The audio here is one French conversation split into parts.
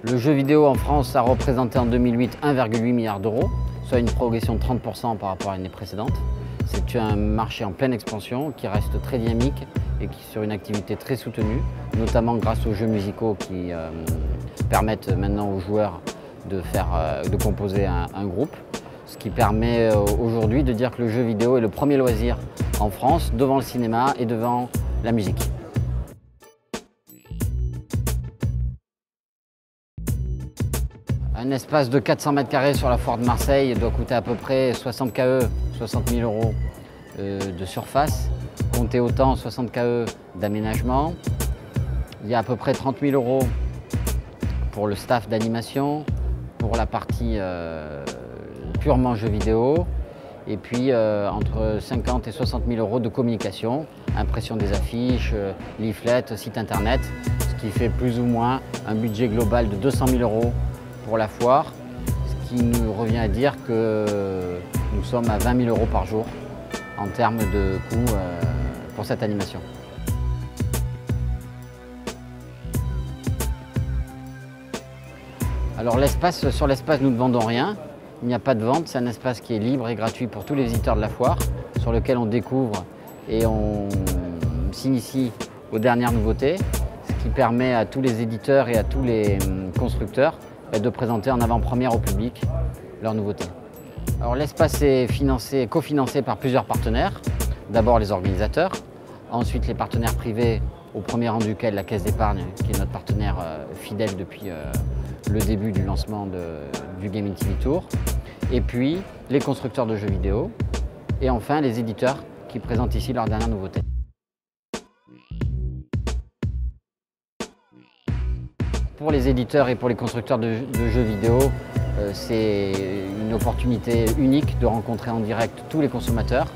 Le jeu vidéo en France a représenté en 2008 1,8 milliard d'euros, soit une progression de 30% par rapport à l'année précédente. C'est un marché en pleine expansion qui reste très dynamique et qui sur une activité très soutenue, notamment grâce aux jeux musicaux qui permettent maintenant aux joueurs de composer un groupe, ce qui permet aujourd'hui de dire que le jeu vidéo est le premier loisir en France devant le cinéma et devant la musique. Un espace de 400 m² sur la foire de Marseille doit coûter à peu près 60 KE, 60 000 euros de surface. Comptez autant 60 KE d'aménagement. Il y a à peu près 30 000 euros pour le staff d'animation, pour la partie purement jeux vidéo. Et puis entre 50 et 60 000 euros de communication, impression des affiches, leaflets, site internet, ce qui fait plus ou moins un budget global de 200 000 euros pour la foire, ce qui nous revient à dire que nous sommes à 20 000 euros par jour en termes de coûts pour cette animation. Alors sur l'espace, nous ne vendons rien. Il n'y a pas de vente, c'est un espace qui est libre et gratuit pour tous les visiteurs de la foire, sur lequel on découvre et on s'initie aux dernières nouveautés, ce qui permet à tous les éditeurs et à tous les constructeurs de présenter en avant-première au public leurs nouveautés. Alors l'espace est cofinancé par plusieurs partenaires. D'abord les organisateurs, ensuite les partenaires privés, au premier rang duquel la Caisse d'épargne, qui est notre partenaire fidèle depuis le début du lancement du Gaming TV Tour, et puis les constructeurs de jeux vidéo, et enfin les éditeurs qui présentent ici leurs dernières nouveautés. Pour les éditeurs et pour les constructeurs de jeux vidéo, c'est une opportunité unique de rencontrer en direct tous les consommateurs,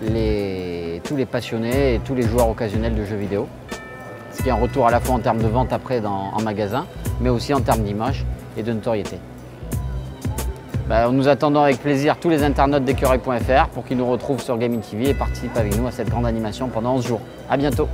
tous les passionnés et tous les joueurs occasionnels de jeux vidéo. Ce qui est un retour à la fois en termes de vente après en magasin, mais aussi en termes d'image et de notoriété. Nous attendons avec plaisir tous les internautes d'écureuil.fr pour qu'ils nous retrouvent sur Gaming TV et participent avec nous à cette grande animation pendant 11 jours. À bientôt!